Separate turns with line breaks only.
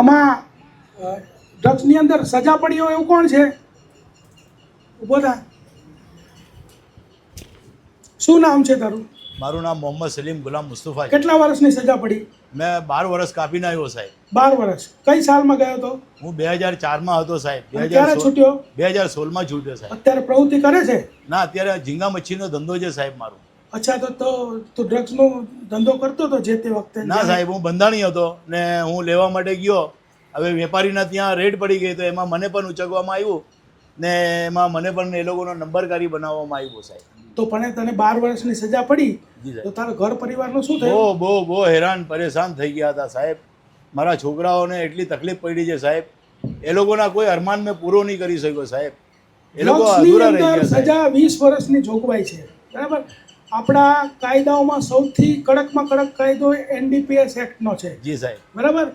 આમાં ડ્રગ્સની અંદર સજા પડી હોય એવું કોણ છે? ઊભો થા. શું નામ છે તારું?
મારું નામ મોહમ્મદ સલીમ ગુલામ મુસ્તફા છે.
કેટલા વર્ષની સજા પડી?
મેં 12 વર્ષ કાપીને આવ્યો સાહેબ.
12 વર્ષ. કઈ સાલમાં ગયો હતો?
હું 2004માં હતો સાહેબ.
ક્યારે છૂટ્યો?
2016માં છૂટ્યો સાહેબ.
અત્યારે પ્રવૃત્તિ કરે છે?
ના, અત્યારે ઝીંગા મચ્છીનો ધંધો છે સાહેબ મારો.
અચ્છા, તો તું ડ્રગ્સનો ધંધો કરતો હતો જે તે વખતે?
ના સાહેબ, હું બંધાણી હતો ને હું લેવા માટે ગયો. હવે વેપારીના ત્યાં રેડ પડી ગઈ તો એમાં મને પણ ઉચકવામાં આવ્યું ને એમાં મને પણ એ લોકોનો નંબર કાઢી બનાવવામાં આવ્યો સાહેબ.
તો પણ તને 12 વર્ષની સજા પડી
જી સાહેબ.
તો તારા ઘર પરિવારનું શું થયું?
બહુ હેરાન પરેશાન થઈ ગયા હતા સાહેબ. મારા છોકરાઓને એટલી તકલીફ પડી છે સાહેબ. એ લોકોના કોઈ અરમાન મેં પૂરો નહીં કરી શક્યો સાહેબ. એ લોકો અધૂરા રહી ગયા સાહેબ.
સજા 20 વર્ષની જોગવાઈ છે, બરાબર? આપણા કાયદાઓમાં સૌથી કડકમાં કડક કાયદો NDPS એક્ટનો છે,
જી સાહેબ.
બરાબર?